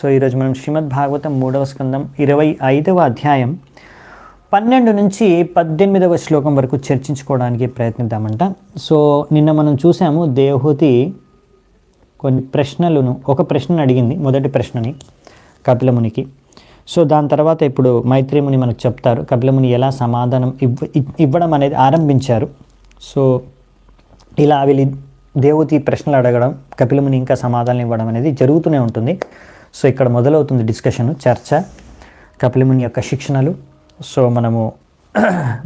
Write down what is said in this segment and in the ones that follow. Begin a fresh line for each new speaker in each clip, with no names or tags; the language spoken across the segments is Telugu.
సో ఈరోజు మనం శ్రీమద్ భాగవతం 3వ స్కందం 25వ అధ్యాయం 12 నుంచి 18వ శ్లోకం వరకు చర్చించుకోవడానికి ప్రయత్నిద్దామంట. సో నిన్న మనం చూసాము దేవహూతి కొన్ని ప్రశ్నలను ఒక ప్రశ్నను అడిగింది, మొదటి ప్రశ్నని కపిలమునికి. సో దాని తర్వాత ఇప్పుడు మైత్రేముని మనకు చెప్తారు కపిలముని ఎలా సమాధానం ఇవ్వడం అనేది ఆరంభించారు. సో ఇలా వీళ్ళు దేవహూతి ప్రశ్నలు అడగడం, కపిలముని ఇంకా సమాధానం ఇవ్వడం అనేది జరుగుతూనే ఉంటుంది. సో ఇక్కడ మొదలవుతుంది డిస్కషన్, చర్చ, కపిలముని యొక్క శిక్షణలు. సో మనము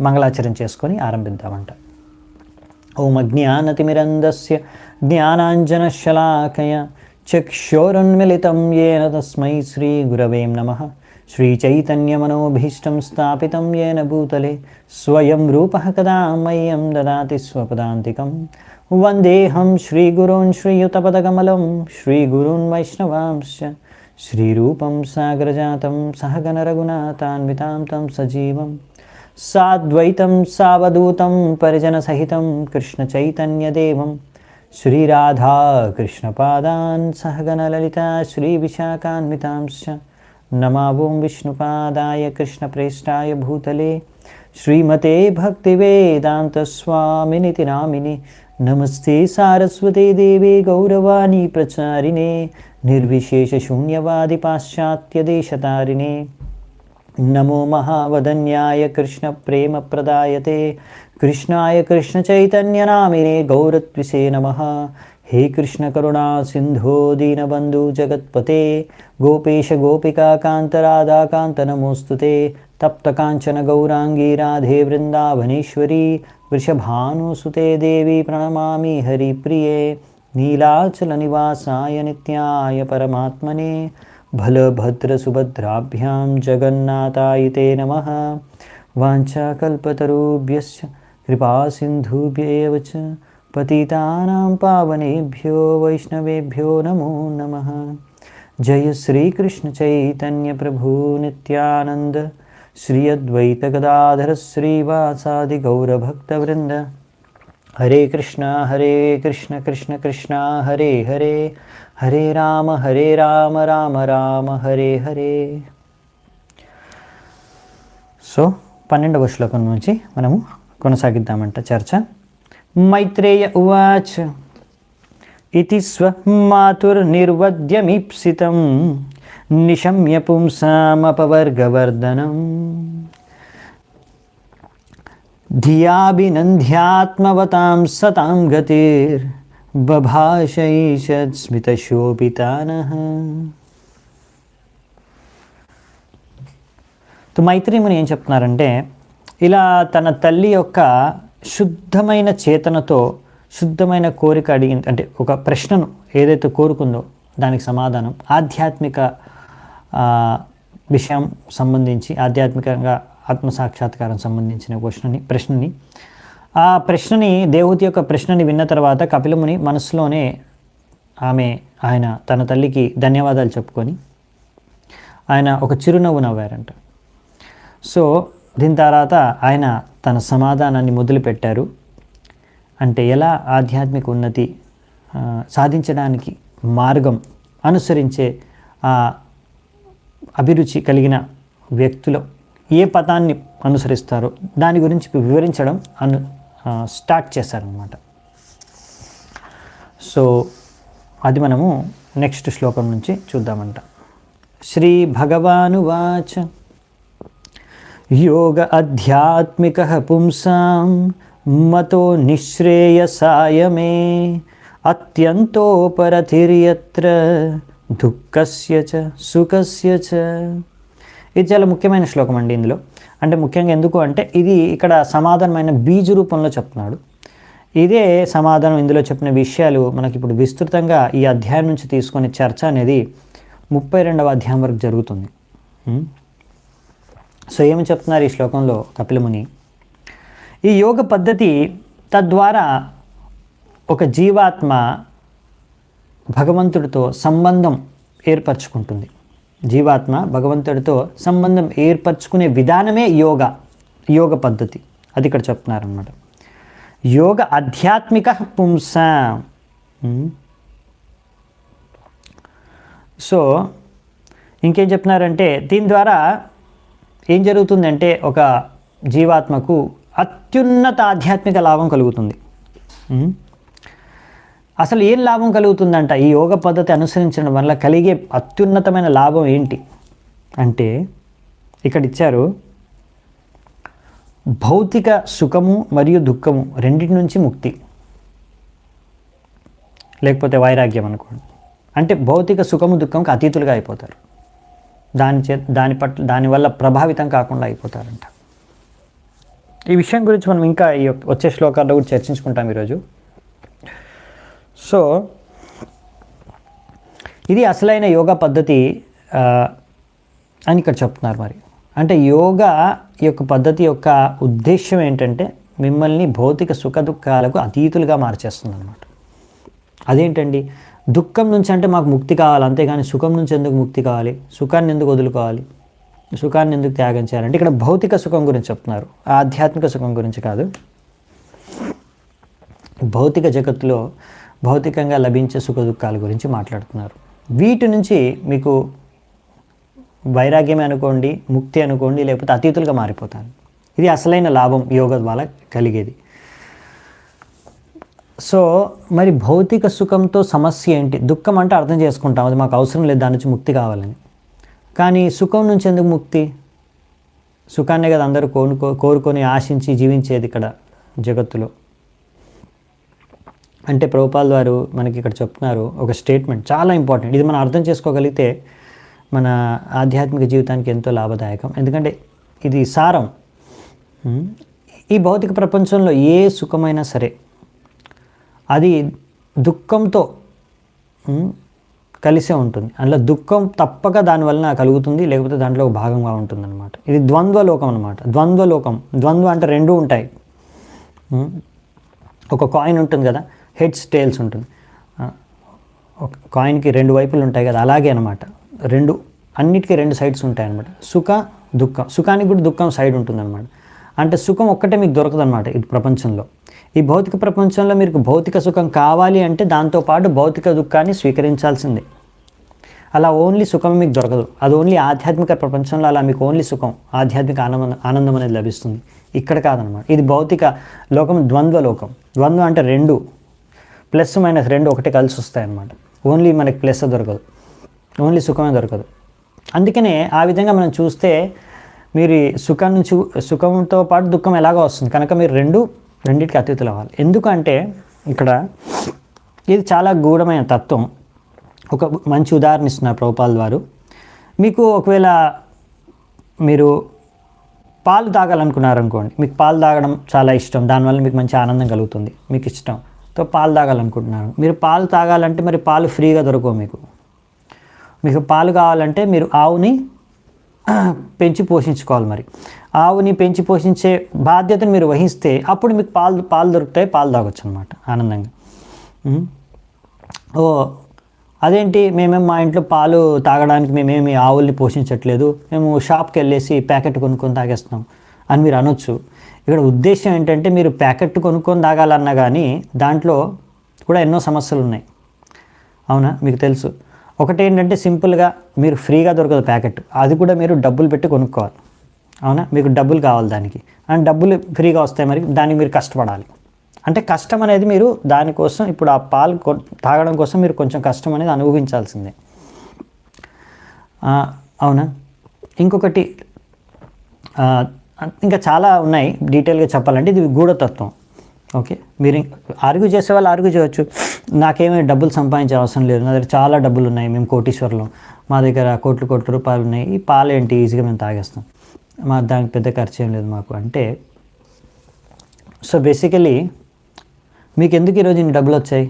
మంగళాచరణ చేసుకొని ఆరంభిద్దామంట. ఓం అజ్ఞానతిమిరంధస్య జ్ఞానాంజనశలాకయ చక్షోరున్మిళితం యేన తస్మై శ్రీ గురవే నమః. శ్రీచైతన్యమనోభీష్టం స్థాపితం యేన భూతలే స్వయం రూపః కదా మह्यं దదాతి స్వపదాంతికం. వందేహం శ్రీగురూన్ శ్రీయుతపదకమలం శ్రీగురూన్ వైష్ణవాంశ్చ శ్రీరూపం సాగరజాతం సహగణ రఘునాథాన్వితాం తం సజీవం సాద్వైతం సావధూతం పరిజనసహితం కృష్ణ చైతన్యదేవం శ్రీరాధా కృష్ణపాదాన్ సహగణ లలితా శ్రీవిశాఖాన్వితాంశ్చ నమావోం విష్ణుపాదాయ కృష్ణప్రేష్టాయ భూతలే శ్రీమతే భక్తివేదాంతస్వామినితి నామిని. నమస్తే సారస్వతే దేవే గౌరవాణి ప్రచారిణే నిర్విశేష శూన్యవాది పాశ్చాత్యదేశతారిణే. నమో మహావదన్యాయ కృష్ణ ప్రేమ ప్రదాయతే కృష్ణాయ కృష్ణ చైతన్య నామినే గౌరత్విసే నమః. హే కృష్ణ కరుణా సింధో దీనబంధు జగత్పతే గోపేశ గోపికా కాంత రాధా కాంత నమోస్తుతే. తప్త కాంచన గౌరాంగీ రాధే వృందావనేశ్వరీ వృషభానుసుతే దేవి ప్రణమామి హరిప్రియే. నీలాచల నివాసాయ నిత్యాయ పరమాత్మనే బలభద్ర సుభద్రాభ్యాం జగన్నాథాయ నమః. వాంఛాకల్పతరుభ్యశ్చ కృపా సింధుభ్యేవ చ పతితానాం పావనేభ్యో వైష్ణవేభ్యో నమో నమః. జయ శ్రీకృష్ణ చైతన్య ప్రభు నిత్యానంద శ్రీ అద్వైత గదాధర శ్రీవాసాది గౌరభక్తవృంద. హరే కృష్ణ కృష్ణ కృష్ణ హరే హరే హరే రామ రామ రామ హరే హరే. సో 12వ శ్లోకం నుంచి మనము కొనసాగిద్దామంట చర్చ. మైత్రేయ ఉవాచ ఇతి స్వమాతుర్నిర్వద్యమీప్సితం నిశమ్య పుంసామపవర్గవర్ధనం ధియాభినంధ్యాత్మవతాం సతాం గతిర్బభాషైషత్స్మితశోభితానః. మైత్రేముని ఏం చెప్తున్నారంటే, ఇలా తన తల్లి యొక్క శుద్ధమైన చేతనతో శుద్ధమైన కోరిక అడిగింది, అంటే ఒక ప్రశ్నను ఏదైతే కోరుకుందో దానికి సమాధానం, ఆధ్యాత్మిక విషయం సంబంధించి, ఆధ్యాత్మికంగా ఆత్మసాక్షాత్కారం సంబంధించిన ప్రశ్నని ఆ ప్రశ్నని దేవహూతి యొక్క ప్రశ్నని విన్న తర్వాత కపిలముని మనసులోనే ఆయన తన తల్లికి ధన్యవాదాలు చెప్పుకొని ఆయన ఒక చిరునవ్వు నవ్వారంట. సో దీని తర్వాత ఆయన తన సమాధానాన్ని మొదలుపెట్టారు. అంటే ఎలా ఆధ్యాత్మిక ఉన్నతి సాధించడానికి మార్గం అనుసరించే అభిరుచి కలిగిన వ్యక్తులు ఏ పదాన్ని అనుసరిస్తారో దాని గురించి వివరించడం స్టార్ట్ చేశారనమాట. సో అది మనము నెక్స్ట్ శ్లోకం నుంచి చూద్దామంట. శ్రీ భగవానువాచ యోగ ఆధ్యాత్మిక పుంసాం మతో నిశ్రేయసాయ మే అత్యంతోపరతిర్యత్ర దుఃఖస్య చ సుఖస్య చ. ఇది చాలా ముఖ్యమైన శ్లోకం అండి. ఇందులో అంటే ముఖ్యంగా ఎందుకు అంటే ఇది ఇక్కడ సమాధానమైన బీజ రూపంలో చెప్తున్నాడు. ఇదే సమాధానం ఇందులో చెప్పిన విషయాలు మనకి ఇప్పుడు విస్తృతంగా ఈ అధ్యాయం నుంచి తీసుకొని చర్చ అనేది 32వ అధ్యాయం వరకు జరుగుతుంది. సో ఏమి చెప్తున్నారు ఈ శ్లోకంలో కపిలముని? ఈ యోగ పద్ధతి తద్వారా ఒక జీవాత్మ భగవంతుడితో సంబంధం ఏర్పరచుకుంటుంది. జీవాత్మ భగవంతుడితో సంబంధం ఏర్పరచుకునే విధానమే యోగ పద్ధతి. అది ఇక్కడ చెప్తున్నారన్నమాట. యోగ ఆధ్యాత్మిక పుంసాం. సో ఇంకేం చెప్తున్నారంటే దీని ద్వారా ఏం జరుగుతుందంటే ఒక జీవాత్మకు అత్యున్నత ఆధ్యాత్మిక లాభం కలుగుతుంది. అసలు ఏం లాభం కలుగుతుందంట ఈ యోగ పద్ధతి అనుసరించడం వల్ల కలిగే అత్యున్నతమైన లాభం ఏంటి అంటే ఇక్కడ ఇచ్చారు, భౌతిక సుఖము మరియు దుఃఖము రెండింటి నుంచి ముక్తి, లేకపోతే వైరాగ్యం అనుకోండి. అంటే భౌతిక సుఖము దుఃఖంకి అతీతులుగా అయిపోతారు, దానివల్ల ప్రభావితం కాకుండా అయిపోతారంట. ఈ విషయం గురించి మనం ఇంకా ఈ వచ్చే శ్లోకాల్లో కూడా చర్చించుకుంటాం ఈరోజు. సో ఇది అసలైన యోగా పద్ధతి అని ఇక్కడ చెప్తున్నారు. మరి అంటే యోగా యొక్క పద్ధతి యొక్క ఉద్దేశం ఏంటంటే మిమ్మల్ని భౌతిక సుఖ దుఃఖాలకు అతీతులుగా మార్చేస్తుంది అన్నమాట. అదేంటండి, దుఃఖం నుంచి అంటే మాకు ముక్తి కావాలి, అంతేగాని సుఖం నుంచి ఎందుకు ముక్తి కావాలి, సుఖాన్ని ఎందుకు వదులుకోవాలి, సుఖాన్ని ఎందుకు త్యాగం చేయాలంటే ఇక్కడ భౌతిక సుఖం గురించి చెప్తున్నారు, ఆధ్యాత్మిక సుఖం గురించి కాదు. భౌతిక జగత్తులో భౌతికంగా లభించే సుఖ దుఃఖాల గురించి మాట్లాడుతున్నారు. వీటి నుంచి మీకు వైరాగ్యమే అనుకోండి, ముక్తి అనుకోండి, లేకపోతే అతీతులుగా మారిపోతారు. ఇది అసలైన లాభం యోగ వల్ల కలిగేది. సో మరి భౌతిక సుఖంతో సమస్య ఏంటి? దుఃఖం అంటే అర్థం చేసుకుంటాం, అది మాకు అవసరం లేదు, దాని నుంచి ముక్తి కావాలని. కానీ సుఖం నుంచి ఎందుకు ముక్తి? సుఖాన్నే కదా అందరూ కోరుకొని ఆశించి జీవించేది ఇక్కడ జగత్తులో. అంటే ప్రభుపాల్ వారు మనకి ఇక్కడ చెప్తున్నారు ఒక స్టేట్మెంట్, చాలా ఇంపార్టెంట్. ఇది మనం అర్థం చేసుకోగలిగితే మన ఆధ్యాత్మిక జీవితానికి ఎంతో లాభదాయకం. ఎందుకంటే ఇది సారం. ఈ భౌతిక ప్రపంచంలో ఏ సుఖమైనా సరే అది దుఃఖంతో కలిసే ఉంటుంది. అందులో దుఃఖం తప్పక దానివల్ల కలుగుతుంది, లేకపోతే దాంట్లో ఒక భాగంగా ఉంటుంది అనమాట. ఇది ద్వంద్వలోకం అనమాట. ద్వంద్వ అంటే రెండు ఉంటాయి. ఒక కాయిన్ ఉంటుంది కదా, హెడ్స్ టేల్స్ ఉంటుంది. ఒక కాయిన్కి రెండు వైపులు ఉంటాయి కదా, అలాగే అనమాట. అన్నిటికీ రెండు సైడ్స్ ఉంటాయి అనమాట. సుఖ దుఃఖం, సుఖానికి కూడా దుఃఖం సైడ్ ఉంటుంది అనమాట. అంటే సుఖం ఒక్కటే మీకు దొరకదు అనమాట ఈ ప్రపంచంలో. ఈ భౌతిక ప్రపంచంలో మీకు భౌతిక సుఖం కావాలి అంటే దాంతోపాటు భౌతిక దుఃఖాన్ని స్వీకరించాల్సిందే. అలా ఓన్లీ సుఖం మీకు దొరకదు. అది ఓన్లీ ఆధ్యాత్మిక ప్రపంచంలో అలా మీకు ఓన్లీ సుఖం, ఆధ్యాత్మిక ఆనందం అనేది లభిస్తుంది. ఇక్కడ కాదనమాట. ఇది భౌతిక లోకం ద్వంద్వలోకం. ద్వంద్వ అంటే రెండు, ప్లస్ మైనస్ రెండు ఒకటి కలిసి వస్తాయన్నమాట. ఓన్లీ మనకి ప్లస్ దొరకదు, ఓన్లీ సుఖమే దొరకదు. అందుకనే ఆ విధంగా మనం చూస్తే మీరు సుఖంతో పాటు దుఃఖం ఎలాగో వస్తుంది కనుక మీరు రెండింటికి అతీతులు అవ్వాలి. ఎందుకంటే ఇక్కడ ఇది చాలా గూఢమైన తత్వం. ఒక మంచి ఉదాహరణ ఇస్తున్నారు ప్రభుపాల్ వారు. మీకు ఒకవేళ మీరు పాలు తాగాలనుకున్నారనుకోండి, మీకు పాలు తాగడం చాలా ఇష్టం, దానివల్ల మీకు మంచి ఆనందం కలుగుతుంది, మీకు ఇష్టంతో పాలు తాగాలనుకుంటున్నారు. మీరు పాలు తాగాలంటే మరి పాలు ఫ్రీగా దొరకవు. మీకు పాలు కావాలంటే మీరు ఆవుని పెంచి పోషించుకోవాలి. మరి ఆవుని పెంచి పోషించే బాధ్యతను మీరు వహిస్తే అప్పుడు మీకు పాలు దొరుకుతాయి, పాలు తాగొచ్చు అనమాట ఆనందంగా. అదేంటి మేమేం మా ఇంట్లో పాలు తాగడానికి మేమేమి ఆవుల్ని పోషించట్లేదు, మేము షాప్కి వెళ్ళేసి ప్యాకెట్ కొనుక్కొని తాగేస్తున్నాం అని మీరు అనొచ్చు. ఇక్కడ ఉద్దేశం ఏంటంటే మీరు ప్యాకెట్ కొనుక్కొని తాగాలన్నా కానీ దాంట్లో కూడా ఎన్నో సమస్యలు ఉన్నాయి. అవునా, మీకు తెలుసు. ఒకటి ఏంటంటే సింపుల్గా మీరు ఫ్రీగా దొరకదు ప్యాకెట్, అది కూడా మీరు డబ్బులు పెట్టి కొనుక్కోవాలి. అవునా, మీకు డబ్బులు కావాలి దానికి, అండ్ డబ్బులు ఫ్రీగా వస్తాయి, మరి దానికి మీరు కష్టపడాలి. అంటే కష్టం అనేది మీరు దానికోసం ఇప్పుడు ఆ పాలు తాగడం కోసం మీరు కొంచెం కష్టం అనేది అనుభవించాల్సిందే. అవునా, ఇంకొకటి ఇంకా చాలా ఉన్నాయి, డీటెయిల్గా చెప్పాలంటే ఇది గూఢతత్వం. ఓకే, మీరు ఆర్గ్యూ చేసే వాళ్ళు ఆర్గ్యూ చేయవచ్చు, నాకేమీ డబ్బులు సంపాదించే అవసరం లేదు, నా దగ్గర చాలా డబ్బులు ఉన్నాయి, మేము కోటీశ్వర్లం, మా దగ్గర కోట్ల రూపాయలు ఉన్నాయి, ఈ పాలు ఏంటి ఈజీగా మేము తాగేస్తాం, దానికి పెద్ద ఖర్చు ఏం లేదు మాకు అంటే. సో బేసికలీ మీకు ఎందుకు ఈరోజు ఇన్ని డబ్బులు వచ్చాయి?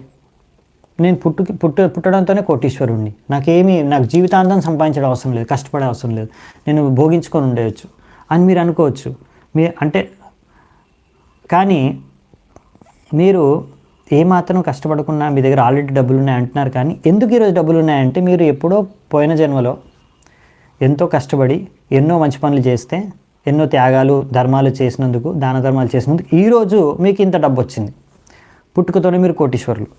నేను పుట్టడంతోనే కోటీశ్వరుణ్ణి, నాకు జీవితాంతం సంపాదించడం అవసరం లేదు, కష్టపడే అవసరం లేదు, నేను భోగించుకొని ఉండవచ్చు అని మీరు అనుకోవచ్చు. అంటే కానీ మీరు ఏమాత్రం కష్టపడకుండా మీ దగ్గర ఆల్రెడీ డబ్బులు ఉన్నాయి అంటున్నారు. కానీ ఎందుకు ఈరోజు డబ్బులు ఉన్నాయంటే మీరు ఎప్పుడో పోయిన జన్మలో ఎంతో కష్టపడి ఎన్నో మంచి పనులు చేస్తే, ఎన్నో త్యాగాలు ధర్మాలు చేసినందుకు, దాన ధర్మాలు చేసినందుకు ఈరోజు మీకు ఇంత డబ్బు వచ్చింది. పుట్టుకతోనే మీరు కోటీశ్వరులు.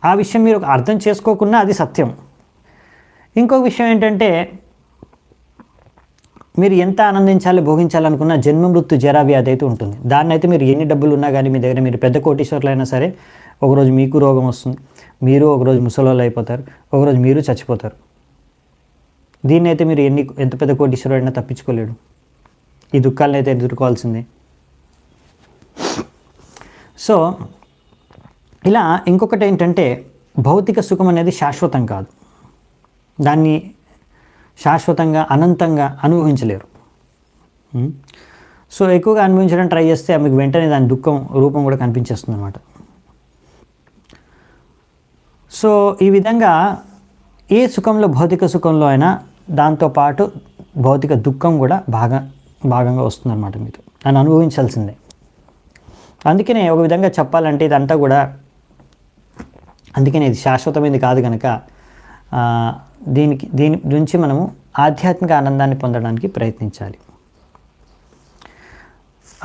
ఆ విషయం మీరు అర్థం చేసుకోకుండా అది సత్యం. ఇంకొక విషయం ఏంటంటే, మీరు ఎంత ఆనందించాలి భోగించాలనుకున్న జన్మ మృత్యు జరా వ్యాధి అయితే ఉంటుంది. దాన్ని అయితే మీరు ఎన్ని డబ్బులు ఉన్నా కానీ మీ దగ్గర, మీరు పెద్ద కోటీశ్వరులు అయినా సరే, ఒకరోజు మీకు రోగం వస్తుంది, మీరు ఒకరోజు ముసలోళ్ళు అయిపోతారు, ఒకరోజు మీరు చచ్చిపోతారు. దీన్ని అయితే మీరు ఎంత పెద్ద కోటీశ్వరుడు అయినా తప్పించుకోలేడు. ఈ దుఃఖాలను అయితే ఎదుర్కోవాల్సిందే. సో ఇలా ఇంకొకటి ఏంటంటే, భౌతిక సుఖం అనేది శాశ్వతం కాదు. దాన్ని శాశ్వతంగా అనంతంగా అనుభవించలేరు. సో ఎక్కువగా అనుభవించడం ట్రై చేస్తే మీకు వెంటనే దాని దుఃఖం రూపం కూడా కనిపించేస్తుంది అన్నమాట. సో ఈ విధంగా ఏ సుఖంలో, భౌతిక సుఖంలో అయినా దాంతోపాటు భౌతిక దుఃఖం కూడా భాగంగా వస్తుందన్నమాట. మీరు దాన్ని అనుభవించాల్సిందే. అందుకనే ఒక విధంగా చెప్పాలంటే ఇదంతా కూడా, అందుకనే ఇది శాశ్వతమైనది కాదు కనుక దీని నుంచి మనము ఆధ్యాత్మిక ఆనందాన్ని పొందడానికి ప్రయత్నించాలి.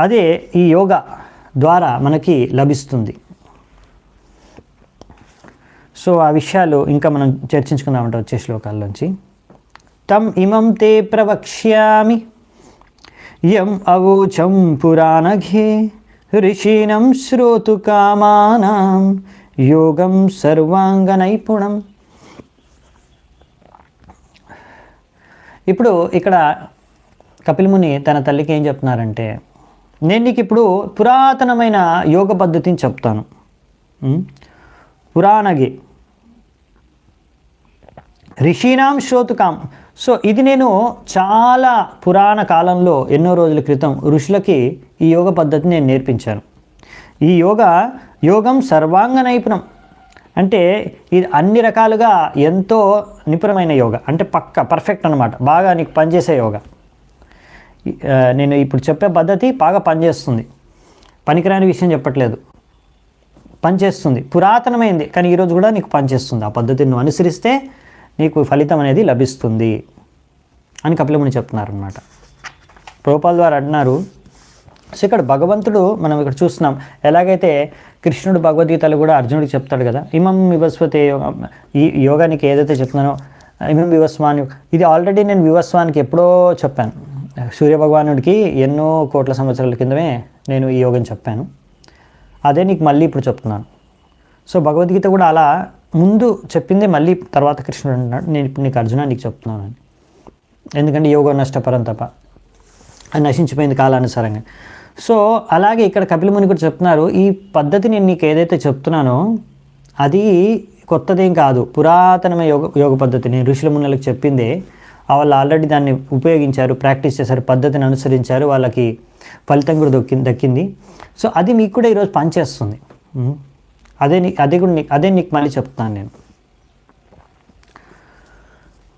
అదే ఈ యోగా ద్వారా మనకి లభిస్తుంది. సో ఆ విషయాలు ఇంకా మనం చర్చించుకుందామంటే వచ్చే శ్లోకాల్లోంచి. తం ఇమం తే ప్రవక్ష్యామి యం అవోచం పురాణఘే ఋషీణం శ్రోతు కామానాం యోగం సర్వాంగ నైపుణం. ఇప్పుడు ఇక్కడ కపిలముని తన తల్లికి ఏం చెప్తున్నారంటే, నేను నీకు ఇప్పుడు పురాతనమైన యోగ పద్ధతిని చెప్తాను. పురాణగే ఋషీణాం శ్రోతుకాం. సో ఇది నేను చాలా పురాణ కాలంలో, ఎన్నో రోజుల క్రితం ఋషులకి ఈ యోగ పద్ధతిని నేను నేర్పించాను. ఈ యోగం సర్వాంగ నైపుణం అంటే ఇది అన్ని రకాలుగా ఎంతో నిపుణమైన యోగ, అంటే పర్ఫెక్ట్ అనమాట. బాగా నీకు పనిచేసే యోగ. నేను ఇప్పుడు చెప్పే పద్ధతి బాగా పనిచేస్తుంది, పనికిరాని విషయం చెప్పట్లేదు, పనిచేస్తుంది, పురాతనమైంది, కానీ ఈరోజు కూడా నీకు పనిచేస్తుంది. ఆ పద్ధతిని నువ్వు అనుసరిస్తే నీకు ఫలితం అనేది లభిస్తుంది అని కపిలముని చెప్తున్నారనమాట. ప్రభుపాదుల ద్వారా అంటున్నారు. సో ఇక్కడ భగవంతుడు మనం ఇక్కడ చూస్తున్నాం, ఎలాగైతే కృష్ణుడు భగవద్గీతలు కూడా అర్జునుడికి చెప్తాడు కదా, ఇమం వివస్వతే యోగం, ఈ యోగానికి ఏదైతే చెప్తున్నానో ఇమం వివస్వాన్, ఇది ఆల్రెడీ నేను వివస్వానికి ఎప్పుడో చెప్పాను. సూర్యభగవానుడికి ఎన్నో కోట్ల సంవత్సరాల కిందమే నేను ఈ యోగం చెప్పాను, అదే నీకు మళ్ళీ ఇప్పుడు చెప్తున్నాను. సో భగవద్గీత కూడా అలా ముందు చెప్పిందే మళ్ళీ తర్వాత కృష్ణుడు అంటున్నాడు, నేను ఇప్పుడు నీకు అర్జున నీకు చెప్తున్నాను అని. ఎందుకంటే యోగం నష్టపరం తప్ప, అది నశించిపోయింది కాలానుసారంగా. సో అలాగే ఇక్కడ కపిలముని కూడా చెప్తున్నారు, ఈ పద్ధతి నేను నీకు ఏదైతే చెప్తున్నానో అది కొత్తదేం కాదు, పురాతనమైన యోగ పద్ధతి. నేను ఋషుల మునులకు చెప్పిందే, వాళ్ళు ఆల్రెడీ దాన్ని ఉపయోగించారు, ప్రాక్టీస్ చేశారు, పద్ధతిని అనుసరించారు, వాళ్ళకి ఫలితం కూడా దక్కింది. సో అది మీకు కూడా ఈరోజు పనిచేస్తుంది. అదే నీకు మళ్ళీ చెప్తాను నేను.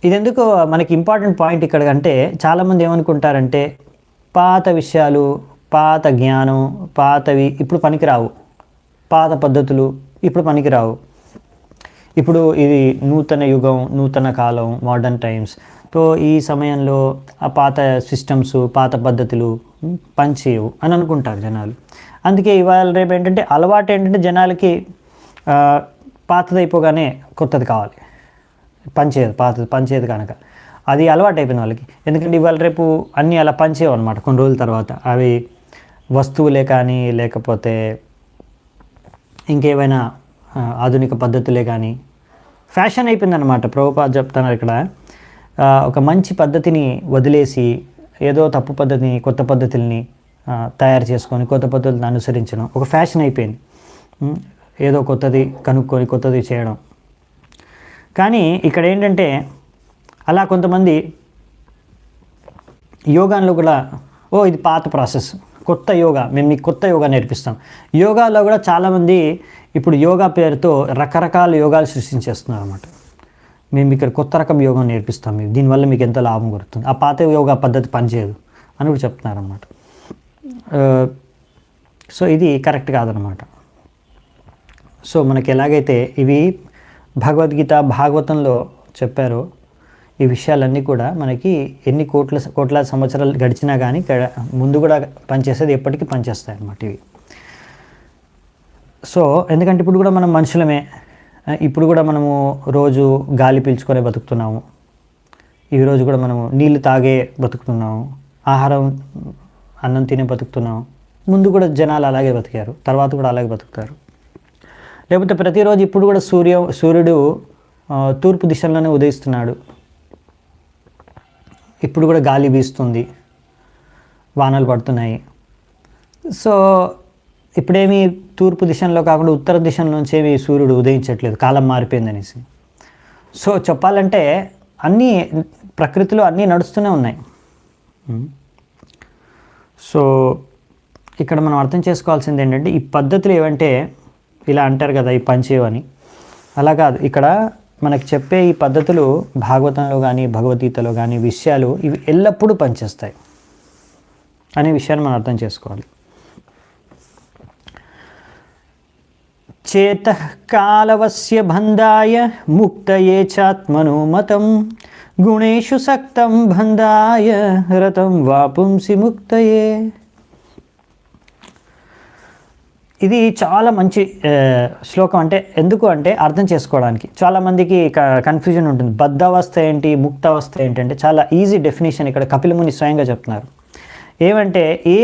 ఇది ఎందుకు మనకి ఇంపార్టెంట్ పాయింట్ ఇక్కడ అంటే, చాలామంది ఏమనుకుంటారంటే పాత విషయాలు, పాత జ్ఞానం, పాతవి ఇప్పుడు పనికిరావు, పాత పద్ధతులు ఇప్పుడు పనికిరావు, ఇప్పుడు ఇది నూతన యుగం, నూతన కాలం, మోడర్న్ టైమ్స్. సో ఈ సమయంలో ఆ పాత సిస్టమ్స్, పాత పద్ధతులు పనిచేయవు అని అనుకుంటారు జనాలు. అందుకే ఇవాళ రేపు ఏంటంటే అలవాటు ఏంటంటే జనాలకి పాతది అయిపోగానే కొత్తది కావాలి, పనిచేయదు కనుక అది అలవాటు అయిపోయింది వాళ్ళకి. ఎందుకంటే ఇవాళ రేపు అన్నీ అలా పనిచేయవు అనమాట కొన్ని రోజుల తర్వాత. అవి వస్తువులే కానీ, లేకపోతే ఇంకేమైనా ఆధునిక పద్ధతులే కానీ ఫ్యాషన్ అయిపోయిందనమాట. ప్రభుపాద చెప్తున్నారు ఇక్కడ, ఒక మంచి పద్ధతిని వదిలేసి ఏదో తప్పు పద్ధతిని, కొత్త పద్ధతుల్ని తయారు చేసుకొని కొత్త పద్ధతులను అనుసరించడం ఒక ఫ్యాషన్ అయిపోయింది. ఏదో కొత్తది కనుక్కొని కొత్తది చేయడం. కానీ ఇక్కడ ఏంటంటే అలా కొంతమంది యోగాలో కూడా, ఇది పాత ప్రాసెస్, కొత్త యోగా, మేము మీకు కొత్త యోగా నేర్పిస్తాం. యోగాలో కూడా చాలామంది ఇప్పుడు యోగా పేరుతో రకరకాల యోగాలు సృష్టించేస్తున్నారు అన్నమాట. మేము ఇక్కడ కొత్త రకం యోగం నేర్పిస్తాం, మీకు దీనివల్ల మీకు ఎంత లాభం కలుగుతుంది, ఆ పాత యోగా పద్ధతి పనిచేయదు అని కూడా చెప్తున్నారు అన్నమాట. సో ఇది కరెక్ట్ కాదనమాట. సో మనకి ఎలాగైతే ఇవి భగవద్గీత, భాగవతంలో చెప్పారో ఈ విషయాలన్నీ కూడా మనకి ఎన్ని కోట్ల సంవత్సరాలు గడిచినా కానీ ముందు కూడా పనిచేసేది, ఎప్పటికీ పనిచేస్తాయి అన్నమాట ఇవి. సో ఎందుకంటే ఇప్పుడు కూడా మనం మనుషులమే, ఇప్పుడు కూడా మనము రోజు గాలి పీల్చుకొని బతుకుతున్నాము, ఈరోజు కూడా మనము నీళ్ళు తాగే బతుకుతున్నాం, ఆహారం అన్నం తినే బతుకుతున్నాం. ముందు కూడా జనాలు అలాగే బతికారు, తర్వాత కూడా అలాగే బతుకుతారు. లేకపోతే ప్రతిరోజు ఇప్పుడు కూడా సూర్యుడు తూర్పు దిశలోనే ఉదయిస్తున్నాడు. ఇప్పుడు కూడా గాలి వీస్తుంది, వానలు పడుతున్నాయి. సో ఇప్పుడేమి తూర్పు దిశలో కాకుండా ఉత్తర దిశలోంచి ఏమి సూర్యుడు ఉదయించట్లేదు, కాలం మారిపోయిందనేసి. సో చెప్పాలంటే అన్నీ ప్రకృతిలో అన్నీ నడుస్తూనే ఉన్నాయి. సో ఇక్కడ మనం అర్థం చేసుకోవాల్సింది ఏంటంటే, ఈ పద్ధతులు ఏవంటే ఇలా అంటారు కదా, ఈ పంచేవని, అలా కాదు. ఇక్కడ మనకు చెప్పే ఈ పద్ధతులు భాగవతంలో కానీ భగవద్గీతలో కానీ విషయాలు ఇవి ఎల్లప్పుడూ పనిచేస్తాయి అనే విషయాన్ని మనం అర్థం చేసుకోవాలి. చేతః కాలవస్య బంధాయ ముక్తయే చాత్మనో మతం గుణేషు సక్తం బంధాయ రతం వాపుంసి ముక్తయే. ఇది చాలా మంచి శ్లోకం. అంటే ఎందుకు అంటే అర్థం చేసుకోవడానికి చాలామందికి కన్ఫ్యూజన్ ఉంటుంది. బద్ధావస్థ ఏంటి, ముక్తావస్థ ఏంటంటే చాలా ఈజీ డెఫినేషన్ ఇక్కడ కపిలముని స్వయంగా చెప్తున్నారు. ఏమంటే ఏ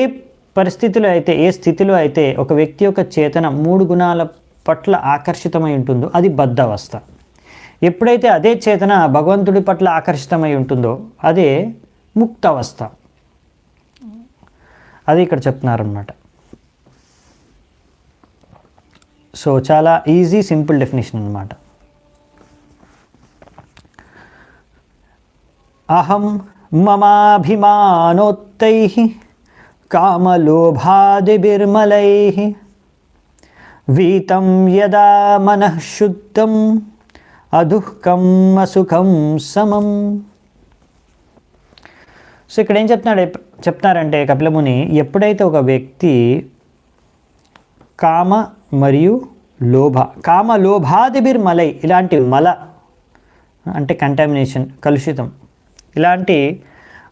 పరిస్థితిలో అయితే, ఏ స్థితిలో అయితే ఒక వ్యక్తి యొక్క చేతన 3 గుణాల పట్ల ఆకర్షితమై ఉంటుందో అది బద్ధావస్థ. ఎప్పుడైతే అదే చేతన భగవంతుడి పట్ల ఆకర్షితమై ఉంటుందో అదే ముక్తావస్థ. అది ఇక్కడ చెప్తున్నారనమాట. సో చాలా ఈజీ సింపుల్ డెఫినేషన్ అన్నమాట. అహం మమాభిమానోత్తైః కామలోభాదిభిర్మలైః వీతం యదా మనః శుద్ధం అదుఃఖం అసుఖం సమం. సో ఇక్కడ ఏం చెప్తున్నారంటే కపిలముని, ఎప్పుడైతే ఒక వ్యక్తి కామ మరియు లోభ, కామ లోభాదిభిర్మలై, ఇలాంటి మల అంటే కంటామినేషన్, కలుషితం, ఇలాంటి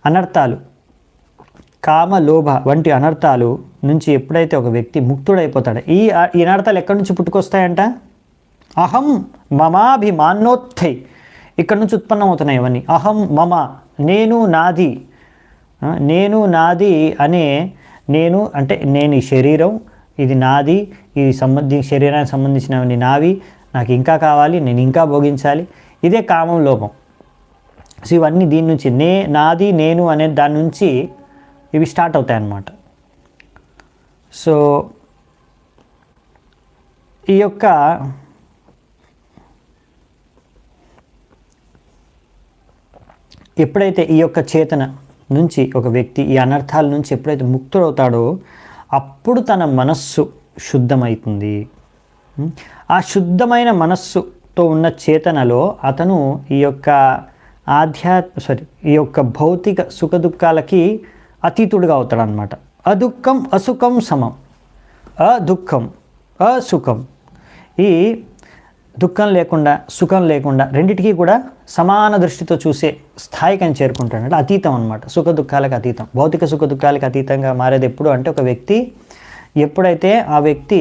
అనర్థాలు, కామ లోభ వంటి అనర్థాలు నుంచి ఎప్పుడైతే ఒక వ్యక్తి ముక్తుడైపోతాడో, ఈ అనర్థాలు ఎక్కడి నుంచి పుట్టుకొస్తాయంట? అహం మమాభిమానోత్తై, ఇక్కడ నుంచి ఉత్పన్నమవుతున్నాయి ఇవన్నీ. అహం మమ, నేను నాది, నేను నాది అనే నేను అంటే నేను ఈ శరీరం, ఇది నాది, ఇది శరీరానికి సంబంధించినవన్నీ నావి, నాకు ఇంకా కావాలి, నేను ఇంకా భోగించాలి, ఇదే కామం లోపం. సో ఇవన్నీ దీని నుంచి నాది నేను అనే దాని నుంచి ఇవి స్టార్ట్ అవుతాయి అన్నమాట. సో ఈ యొక్క ఎప్పుడైతే ఈ యొక్క చేతన నుంచి ఒక వ్యక్తి ఈ అనర్థాల నుంచి ఎప్పుడైతే ముక్తుడవుతాడో అప్పుడు తన మనస్సు శుద్ధమవుతుంది. ఆ శుద్ధమైన మనస్సుతో ఉన్న చేతనలో అతను ఈ యొక్క ఈ యొక్క భౌతిక సుఖ దుఃఖాలకి అతీతుడుగా అవుతాడు అన్నమాట. అదుఃఖం అసుఖం సమం, అదుఃఖం అసుఖం, ఈ దుఃఖం లేకుండా సుఖం లేకుండా రెండిటికీ కూడా సమాన దృష్టితో చూసే స్థాయికి అని చేరుకుంటాడు. అంటే అతీతం అనమాట, సుఖ దుఃఖాలకు అతీతం. భౌతిక సుఖ దుఃఖాలకు అతీతంగా మారేది ఎప్పుడు అంటే ఒక వ్యక్తి ఎప్పుడైతే ఆ వ్యక్తి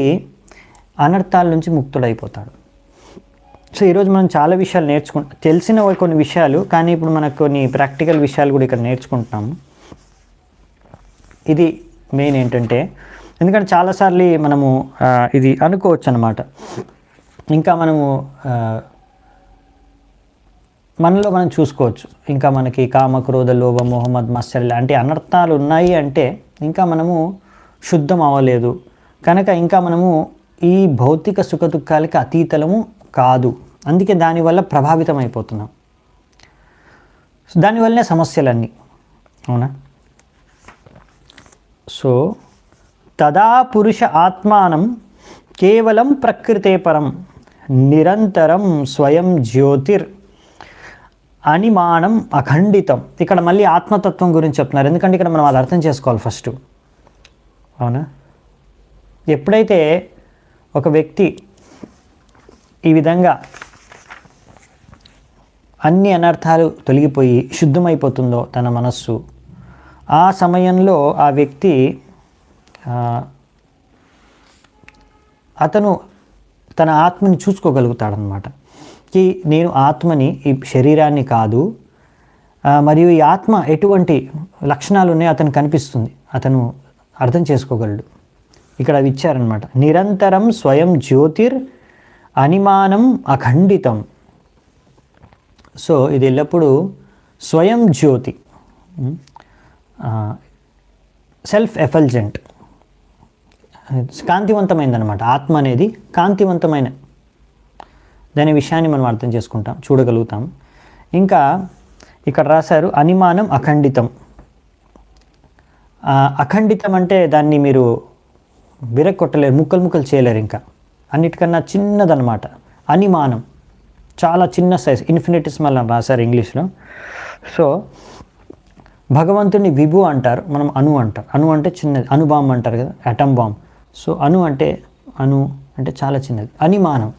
అనర్థాల నుంచి ముక్తుడైపోతాడు. సో ఈరోజు మనం చాలా విషయాలు తెలిసిన కొన్ని విషయాలు, కానీ ఇప్పుడు మనకు కొన్ని ప్రాక్టికల్ విషయాలు కూడా ఇక్కడ నేర్చుకుంటున్నాము. ఇది మెయిన్ ఏంటంటే, ఎందుకంటే చాలాసార్లు మనము ఇది అనుకోవచ్చు అన్నమాట, ఇంకా మనము మనలో మనం చూసుకోవచ్చు, ఇంకా మనకి కామ క్రోధ లోభ మోహ మద్ మత్సర్యం లాంటి అనర్థాలు ఉన్నాయి అంటే ఇంకా మనము శుద్ధం అవ్వలేదు కనుక ఇంకా మనము ఈ భౌతిక సుఖ దుఃఖాలకి అతీతలము కాదు. అందుకే దానివల్ల ప్రభావితం అయిపోతున్నాం. దానివల్లనే సమస్యలన్నీ, అవునా? సో తదా పురుష ఆత్మానం కేవలం ప్రకృతే పరం నిరంతరం స్వయం జ్యోతిర్ అనిమానం అఖండితం. ఇక్కడ మళ్ళీ ఆత్మతత్వం గురించి చెప్తున్నారు, ఎందుకంటే ఇక్కడ మనం అది అర్థం చేసుకోవాలి ఫస్ట్, అవునా? ఎప్పుడైతే ఒక వ్యక్తి ఈ విధంగా అన్ని అనర్థాలు తొలగిపోయి శుద్ధమైపోతుందో తన మనస్సు, ఆ సమయంలో ఆ వ్యక్తి అతను తన ఆత్మని చూసుకోగలుగుతాడనమాట. నేను ఆత్మని, ఈ శరీరాన్ని కాదు, మరియు ఈ ఆత్మ ఎటువంటి లక్షణాలు ఉన్నాయో అతను కనిపిస్తుంది, అతను అర్థం చేసుకోగలడు. ఇక్కడ అవి ఇచ్చారనమాట. నిరంతరం స్వయం జ్యోతిర్ అనిమానం అఖండితం. సో ఇది ఎల్లప్పుడూ స్వయం జ్యోతి, సెల్ఫ్ ఎఫల్జెంట్, కాంతివంతమైందనమాట. ఆత్మ అనేది కాంతివంతమైన దాని విషయాన్ని మనం అర్థం చేసుకుంటాం, చూడగలుగుతాం. ఇంకా ఇక్కడ రాశారు అనిమానం అఖండితం. అఖండితం అంటే దాన్ని మీరు విరగొట్టలేరు, ముక్కలు చేయలేరు, ఇంకా అన్నిటికన్నా చిన్నదనమాట. అనిమానం చాలా చిన్న సైజ్, ఇన్ఫినిటిసిమల్ అని రాశారు ఇంగ్లీష్లో. సో భగవంతుని విభు అంటారు, మనం అణు అంటారు. అణు అంటే చిన్నది, అణుబాంబ్ అంటారు కదా, అటమ్ బాంబ్. సో అణు అంటే చాలా చిన్నది. అనిమానం,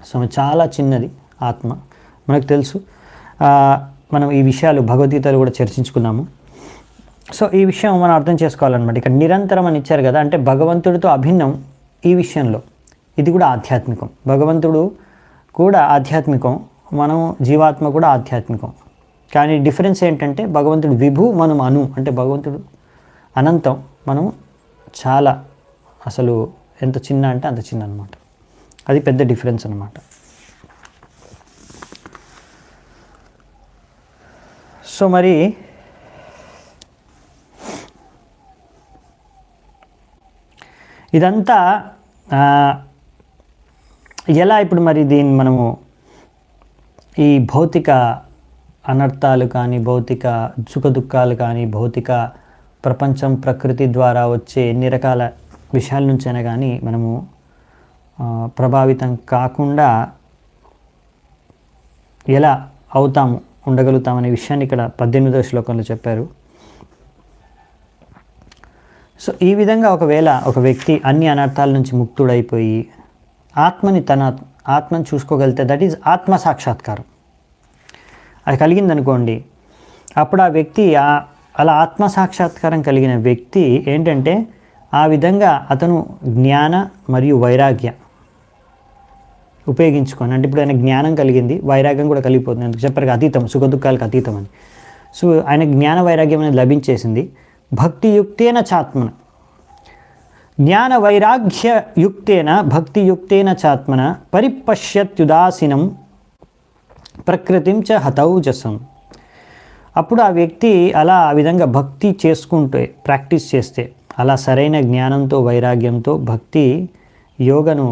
సో చాలా చిన్నది ఆత్మ, మనకు తెలుసు. మనం ఈ విషయాలు భగవద్గీతలో కూడా చర్చించుకున్నాము. సో ఈ విషయం మనం అర్థం చేసుకోవాలన్నమాట. ఇక్కడ నిరంతరం అని ఇచ్చారు కదా, అంటే భగవంతుడితో అభిన్నం ఈ విషయంలో. ఇది కూడా ఆధ్యాత్మికం, భగవంతుడు కూడా ఆధ్యాత్మికం, మనం జీవాత్మ కూడా ఆధ్యాత్మికం. కానీ డిఫరెన్స్ ఏంటంటే భగవంతుడు విభు, మనం అణు. అంటే భగవంతుడు అనంతం, మనం చాలా అసలు ఎంత చిన్న అంటే అంత చిన్న అనమాట. అది పెద్ద డిఫరెన్స్ అనమాట. సో మరి ఇదంతా ఎలా ఇప్పుడు మరి దీన్ని మనము ఈ భౌతిక అనర్థాలు కానీ, భౌతిక సుఖదుఖాలు కానీ, భౌతిక ప్రపంచం ప్రకృతి ద్వారా వచ్చే ఎన్ని రకాల విషయాల నుంచైనా కానీ మనము ప్రభావితం కాకుండా ఎలా అవుతాము, ఉండగలుగుతామనే విషయాన్ని ఇక్కడ 18వ శ్లోకంలో చెప్పారు. సో ఈ విధంగా ఒకవేళ ఒక వ్యక్తి అన్ని అనర్థాల నుంచి ముక్తుడైపోయి ఆత్మని చూసుకోగలిగితే, దట్ ఈజ్ ఆత్మ సాక్షాత్కారం. అది కలిగిందనుకోండి, అప్పుడు ఆ వ్యక్తి అలా ఆత్మ సాక్షాత్కారం కలిగిన వ్యక్తి ఏంటంటే ఆ విధంగా అతను జ్ఞాన మరియు వైరాగ్య ఉపయోగించుకొని, అంటే ఇప్పుడు ఆయన జ్ఞానం కలిగింది, వైరాగ్యం కూడా కలిగిపోతుంది. ఎందుకు చెప్పారు, అతీతం, సుఖదుఖాలకు అతీతం అని. సో ఆయన జ్ఞాన వైరాగ్యం అనేది లభించేసింది. భక్తియుక్తేన చాత్మన, జ్ఞాన వైరాగ్యయుక్తేన భక్తియుక్తేన చాత్మన పరిపశ్యత్యుదాసీనం ప్రకృతిం చ హతౌజసం. అప్పుడు ఆ వ్యక్తి అలా ఆ విధంగా భక్తి చేసుకుంటే, ప్రాక్టీస్ చేస్తే, అలా సరైన జ్ఞానంతో వైరాగ్యంతో భక్తి యోగను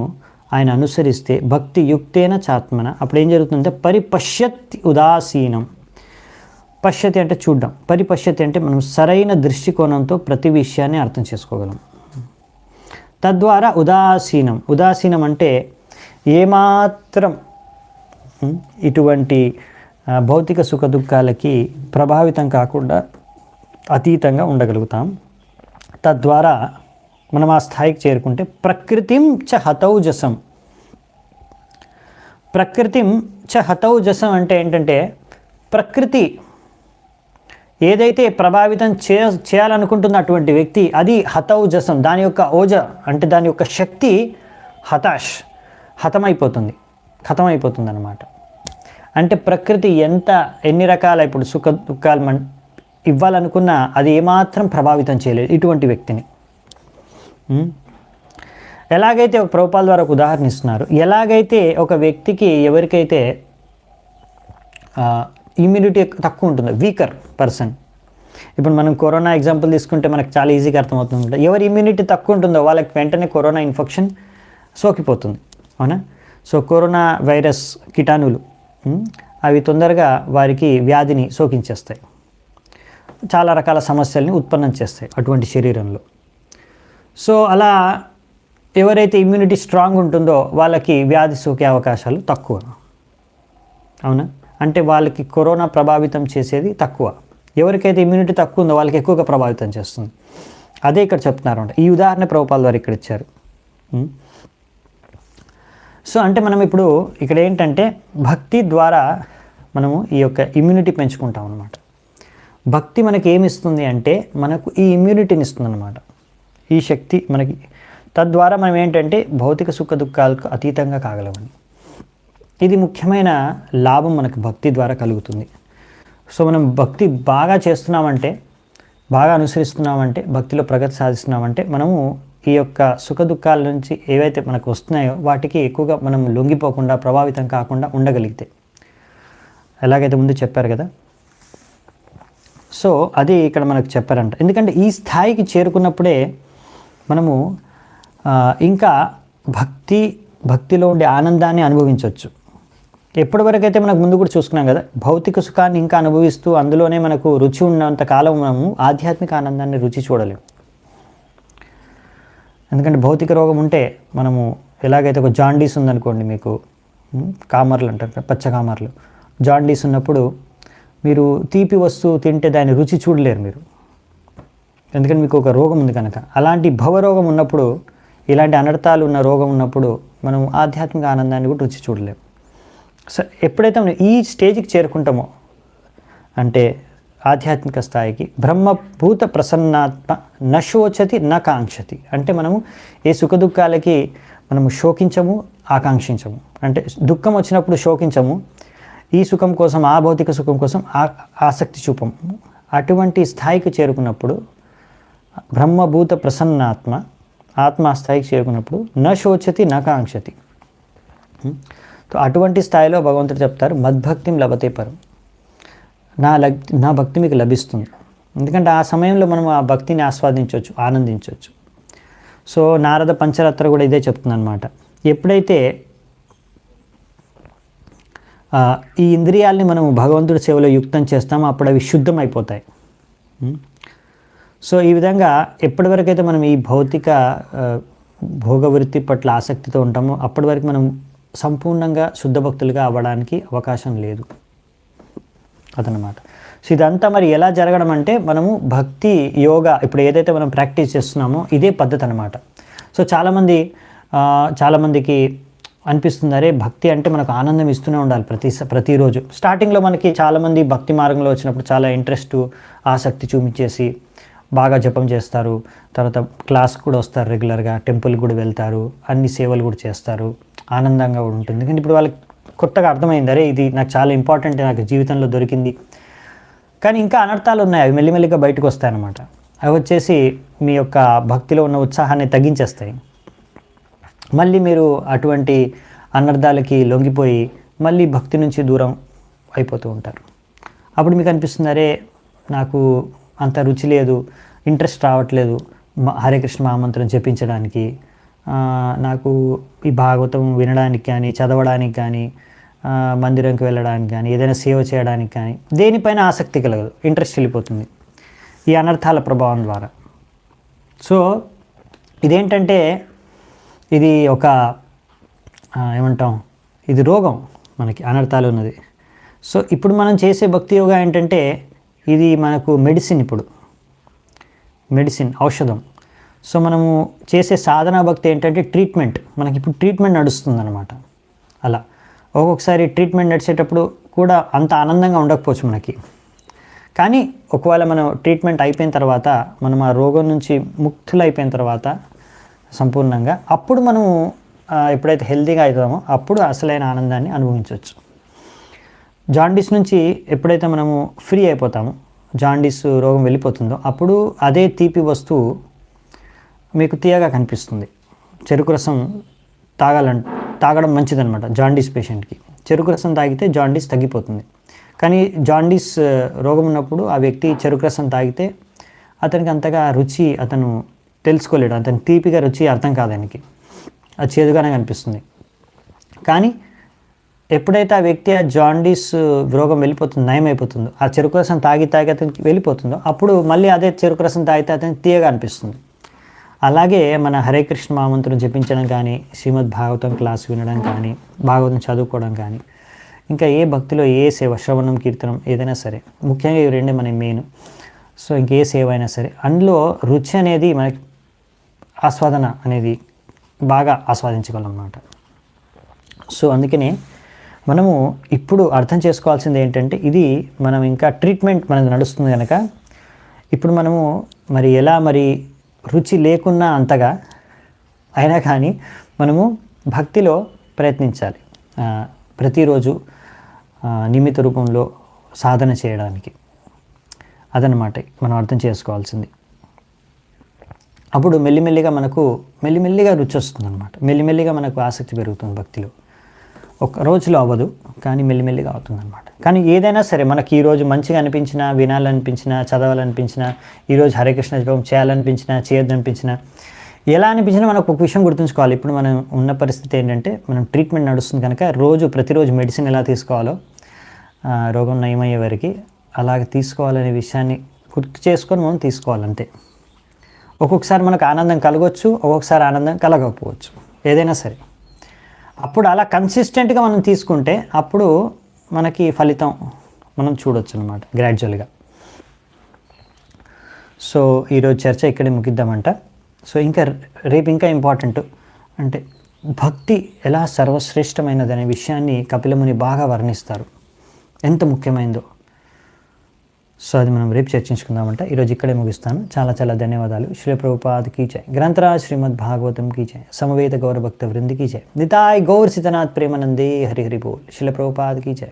ఆయన అనుసరిస్తే, భక్తి యుక్తేన చాత్మన, అప్పుడు ఏం జరుగుతుందంటే పరిపశ్యత్ ఉదాసీనం. పశ్యతి అంటే చూడడం, పరిపశ్యతి అంటే మనం సరైన దృష్టికోణంతో ప్రతి విషయాన్ని అర్థం చేసుకోగలం. తద్వారా ఉదాసీనం అంటే ఏమాత్రం ఇటువంటి భౌతిక సుఖ దుఃఖాలకి ప్రభావితం కాకుండా అతీతంగా ఉండగలుగుతాం. తద్వారా మనం ఆ స్థాయికి చేరుకుంటే ప్రకృతిం చ హతౌజసం. ప్రకృతిం చ హతౌజసం అంటే ఏంటంటే ప్రకృతి ఏదైతే ప్రభావితం చేయాలనుకుంటున్న అటువంటి వ్యక్తి, అది హతౌజసం, దాని యొక్క ఓజ అంటే దాని యొక్క శక్తి ఖతమైపోతుంది అన్నమాట. అంటే ప్రకృతి ఎన్ని రకాల ఇప్పుడు సుఖ దుఃఖాలు ఇవ్వాలనుకున్నా అది ఏమాత్రం ప్రభావితం చేయలేదు ఇటువంటి వ్యక్తిని. ఎలాగైతే ఒక ప్రభుపాల ద్వారా ఒక ఉదాహరణ ఇస్తున్నారు, ఎలాగైతే ఒక వ్యక్తికి ఎవరికైతే ఇమ్యూనిటీ తక్కువ ఉంటుందో, వీకర్ పర్సన్, ఇప్పుడు మనం కరోనా ఎగ్జాంపుల్ తీసుకుంటే మనకు చాలా ఈజీగా అర్థమవుతుంది. ఎవరి ఇమ్యూనిటీ తక్కువ ఉంటుందో వాళ్ళకి వెంటనే కరోనా ఇన్ఫెక్షన్ సోకిపోతుంది, అవునా? సో కరోనా వైరస్ కీటాణులు అవి తొందరగా వారికి వ్యాధిని సోకించేస్తాయి, చాలా రకాల సమస్యల్ని ఉత్పన్నం చేస్తాయి అటువంటి శరీరంలో. సో అలా ఎవరైతే ఇమ్యూనిటీ స్ట్రాంగ్ ఉంటుందో వాళ్ళకి వ్యాధి సోకే అవకాశాలు తక్కువ, అవునా? అంటే వాళ్ళకి కరోనా ప్రభావితం చేసేది తక్కువ. ఎవరికైతే ఇమ్యూనిటీ తక్కువ ఉందో వాళ్ళకి ఎక్కువగా ప్రభావితం చేస్తుంది. అదే ఇక్కడ చెప్తున్నారు. ఈ ఉదాహరణ ప్రభుపాల ద్వారా ఇక్కడ ఇచ్చారు. సో అంటే మనం ఇప్పుడు ఇక్కడ ఏంటంటే భక్తి ద్వారా మనము ఈ యొక్క ఇమ్యూనిటీ పెంచుకుంటాం అన్నమాట. భక్తి మనకి ఏమి ఇస్తుంది అంటే మనకు ఈ ఇమ్యూనిటీని ఇస్తుంది అన్నమాట, ఈ శక్తి మనకి. తద్వారా మనం ఏంటంటే భౌతిక సుఖ దుఃఖాలకు అతీతంగా కాగలమని. ఇది ముఖ్యమైన లాభం మనకు భక్తి ద్వారా కలుగుతుంది. సో మనం భక్తి బాగా చేస్తున్నామంటే, బాగా అనుసరిస్తున్నామంటే, భక్తిలో ప్రగతి సాధిస్తున్నామంటే మనము ఈ యొక్క సుఖ దుఃఖాల నుంచి ఏవైతే మనకు వస్తున్నాయో వాటికి ఎక్కువగా మనం లొంగిపోకుండా, ప్రభావితం కాకుండా ఉండగలిగితే, ఎలాగైతే ముందు చెప్పారు కదా. సో అది ఇక్కడ మనకు చెప్పారంట. ఎందుకంటే ఈ స్థాయికి చేరుకున్నప్పుడే మనము ఇంకా భక్తిలో ఉండే ఆనందాన్ని అనుభవించవచ్చు. ఎప్పటివరకైతే మనకు ముందు కూడా చూసుకున్నాం కదా, భౌతిక సుఖాన్ని ఇంకా అనుభవిస్తూ అందులోనే మనకు రుచి ఉన్నంత కాలం మనము ఆధ్యాత్మిక ఆనందాన్ని రుచి చూడలేము. ఎందుకంటే భౌతిక రోగం ఉంటే మనము ఎలాగైతే ఒక జాండీస్ ఉందనుకోండి, మీకు కామర్లు అంటారు, పచ్చ కామర్లు, జాండీస్ ఉన్నప్పుడు మీరు తీపి వస్తువు తింటే దాని రుచి చూడలేరు మీరు, ఎందుకంటే మీకు ఒక రోగం ఉంది కనుక. అలాంటి భవరోగం ఉన్నప్పుడు, ఇలాంటి అనర్థాలు ఉన్న రోగం ఉన్నప్పుడు మనం ఆధ్యాత్మిక ఆనందాన్ని కూడా రుచి చూడలేము. సో ఎప్పుడైతే మనం ఈ స్టేజ్కి చేరుకుంటామో, అంటే ఆధ్యాత్మిక స్థాయికి, బ్రహ్మభూత ప్రసన్నాత్మ నశోచతి న కాంక్షతి, అంటే మనము ఏ సుఖ దుఃఖాలకి మనము శోకించము, ఆకాంక్షించము. అంటే దుఃఖం వచ్చినప్పుడు శోకించము, ఈ సుఖం కోసం, ఆ భౌతిక సుఖం కోసం ఆసక్తి చూపము. అటువంటి స్థాయికి చేరుకున్నప్పుడు, బ్రహ్మభూత ప్రసన్నాత్మ ఆత్మ స్థాయికి చేరుకున్నప్పుడు న శోచతి న కాంక్షతి. అటువంటి స్థాయిలో భగవంతుడు చెప్తారు, మద్భక్తిం లభతే పరం, నా భక్తి మీకు లభిస్తుంది. ఎందుకంటే ఆ సమయంలో మనం ఆ భక్తిని ఆస్వాదించవచ్చు, ఆనందించవచ్చు. సో నారద పంచరత్ర కూడా ఇదే చెప్తుంది అనమాట. ఎప్పుడైతే ఈ ఇంద్రియాల్ని మనం భగవంతుడి సేవలో యుక్తం చేస్తామో అప్పుడు అవి శుద్ధం అయిపోతాయి. సో ఈ విధంగా ఎప్పటివరకైతే మనం ఈ భౌతిక భోగవృత్తి పట్ల ఆసక్తితో ఉంటామో అప్పటి వరకు మనం సంపూర్ణంగా శుద్ధ భక్తులుగా అవ్వడానికి అవకాశం లేదు అదనమాట. సో ఇదంతా మరి ఎలా జరగడం అంటే, మనము భక్తి యోగా ఇప్పుడు ఏదైతే మనం ప్రాక్టీస్ చేస్తున్నామో ఇదే పద్ధతి అనమాట. సో చాలామందికి అనిపిస్తుంది, అరే భక్తి అంటే మనకు ఆనందం ఇస్తూనే ఉండాలి ప్రతిరోజు. స్టార్టింగ్లో మనకి చాలామంది భక్తి మార్గంలో వచ్చినప్పుడు చాలా ఇంట్రెస్ట్, ఆసక్తి చూపించేసి బాగా జపం చేస్తారు, తర్వాత క్లాస్ కూడా వస్తారు, రెగ్యులర్గా టెంపుల్ కూడా వెళ్తారు, అన్ని సేవలు కూడా చేస్తారు, ఆనందంగా కూడా ఉంటుంది. ఎందుకంటే ఇప్పుడు వాళ్ళకి కొత్తగా అర్థమైంది, అరే ఇది నాకు చాలా ఇంపార్టెంట్, నాకు జీవితంలో దొరికింది. కానీ ఇంకా అనర్థాలు ఉన్నాయి, అవి మెల్లిమెల్లిగా బయటకు వస్తాయన్నమాట. అవి వచ్చేసి మీ యొక్క భక్తిలో ఉన్న ఉత్సాహాన్ని తగ్గించేస్తాయి. మళ్ళీ మీరు అటువంటి అనర్థాలకి లొంగిపోయి మళ్ళీ భక్తి నుంచి దూరం అయిపోతూ ఉంటారు. అప్పుడు మీకు అనిపిస్తుంది, అరే నాకు అంత రుచి లేదు, ఇంట్రెస్ట్ రావట్లేదు హరే కృష్ణ మహామంత్రం జపించడానికి, నాకు ఈ భాగవతం వినడానికి కానీ, చదవడానికి కానీ, మందిరంకి వెళ్ళడానికి కానీ, ఏదైనా సేవ చేయడానికి కానీ దేనిపైన ఆసక్తి కలగదు, ఇంట్రెస్ట్ వెళ్ళిపోతుంది ఈ అనర్థాల ప్రభావం ద్వారా. సో ఇదేంటంటే ఇది ఒక ఏమంటాం, ఇది రోగం మనకి, అనర్థాలు ఉన్నది. సో ఇప్పుడు మనం చేసే భక్తి యోగా ఏంటంటే ఇది మనకు మెడిసిన్, ఇప్పుడు మెడిసిన్, ఔషధం. సో మనము చేసే సాధనా భక్తి ఏంటంటే ట్రీట్మెంట్, మనకి ఇప్పుడు ట్రీట్మెంట్ నడుస్తుందన్నమాట. అలా ఒక్కొక్కసారి ట్రీట్మెంట్ నడిచేటప్పుడు కూడా అంత ఆనందంగా ఉండకపోవచ్చు మనకి, కానీ ఒకవేళ మనం ట్రీట్మెంట్ అయిపోయిన తర్వాత, మనం ఆ రోగం నుంచి ముక్తులు అయిపోయిన తర్వాత సంపూర్ణంగా, అప్పుడు మనము ఎప్పుడైతే హెల్తీగా అవుతామో అప్పుడు అసలైన ఆనందాన్ని అనుభవించవచ్చు. జాండీస్ నుంచి ఎప్పుడైతే మనము ఫ్రీ అయిపోతామో, జాండీస్ రోగం వెళ్ళిపోతుందో అప్పుడు అదే తీపి వస్తువు మీకు తీయగా కనిపిస్తుంది. చెరుకు రసం తాగడం మంచిదన్నమాట జాండీస్ పేషెంట్కి. చెరుకు రసం తాగితే జాండీస్ తగ్గిపోతుంది. కానీ జాండీస్ రోగం ఉన్నప్పుడు ఆ వ్యక్తి చెరుకు రసం తాగితే అతనికి అంతగా రుచి అతను తెలుసుకోలేడు, అతని తీపిగా రుచి అర్థం కాదు, ఆయనకి అది చేదుగానే కనిపిస్తుంది. కానీ ఎప్పుడైతే ఆ వ్యక్తి ఆ జాండీస్ రోగం వెళ్ళిపోతుంది, నయం అయిపోతుందో, ఆ చెరుకు రసం తాగి అతనికి వెళ్ళిపోతుందో అప్పుడు మళ్ళీ అదే చెరుకు రసం తాగితే అతనికి తీయగా అనిపిస్తుంది. అలాగే మన హరే కృష్ణ మహామంత్రం జపించడం కానీ, శ్రీమద్ భాగవతం క్లాస్ వినడం కానీ, భాగవతం చదువుకోవడం కానీ, ఇంకా ఏ భక్తిలో ఏ సేవ, శ్రవణం, కీర్తనం ఏదైనా సరే, ముఖ్యంగా ఇవి రెండే మన మెయిన్. సో ఇంకే సేవ అయినా సరే అందులో రుచి అనేది మనకి, ఆస్వాదన అనేది బాగా ఆస్వాదించగలం అన్నమాట. సో అందుకనే మనము ఇప్పుడు అర్థం చేసుకోవాల్సింది ఏంటంటే, ఇది మనం ఇంకా ట్రీట్మెంట్ మనది నడుస్తుంది కనుక ఇప్పుడు మనము మరి ఎలా మరి రుచి లేకున్నా అంతగా అయినా కానీ మనము భక్తిలో ప్రయత్నించాలి. ప్రతిరోజు నియమిత రూపంలో సాధన చేయడానికి. అదనమాట మనం అర్థం చేసుకోవాల్సింది. అప్పుడు మెల్లిమెల్లిగా రుచి వస్తుంది అనమాట. మెల్లిమెల్లిగా మనకు ఆసక్తి పెరుగుతుంది భక్తిలో. ఒక రోజులో అవ్వదు, కానీ మెల్లిమెల్లిగా అవుతుందన్నమాట. కానీ ఏదైనా సరే మనకి ఈరోజు మంచిగా అనిపించినా, వినాలనిపించినా, చదవాలనిపించినా, ఈరోజు హరే కృష్ణ జపం చేయాలనిపించినా, చేయొద్దనిపించినా, ఎలా అనిపించినా మనకు ఒక విషయం గుర్తుంచుకోవాలి. ఇప్పుడు మనం ఉన్న పరిస్థితి ఏంటంటే మనం ట్రీట్మెంట్ నడుస్తుంది కనుక ప్రతిరోజు మెడిసిన్ ఎలా తీసుకోవాలో రోగం నయమయ్యే వరకు అలాగే తీసుకోవాలనే విషయాన్ని గుర్తు చేసుకొని మనం తీసుకోవాలంతే. ఒక్కొక్కసారి మనకు ఆనందం కలగవచ్చు, ఒక్కొక్కసారి ఆనందం కలగకపోవచ్చు, ఏదైనా సరే. అప్పుడు అలా కన్సిస్టెంట్గా మనం తీసుకుంటే అప్పుడు మనకి ఫలితం మనం చూడొచ్చు అనమాట గ్రాడ్యువల్గా. సో ఈరోజు చర్చ ఇక్కడే ముగిద్దామంట. సో రేపు ఇంకా ఇంపార్టెంట్ అంటే భక్తి ఎలా సర్వశ్రేష్టమైనదనే విషయాన్ని కపిలముని బాగా వర్ణిస్తారు, ఎంత ముఖ్యమైనదో. సో అది మనం రేపు చర్చించుకుందామంట. ఈరోజు ఇక్కడే ముగిస్తాను. చాలా చాలా ధన్యవాదాలు. శ్రీ ప్రభుపాద్ కీ జై. గ్రంథరాజ్ శ్రీమద్ భాగవతం కీ జై. సమవేత గౌర భక్త వృంది కీ జై. నితాయ్ గౌర్ సితనాథ్ ప్రేమానందే హరి హరి బోల్. శ్రీ ప్రభుపాద్ కీ జై.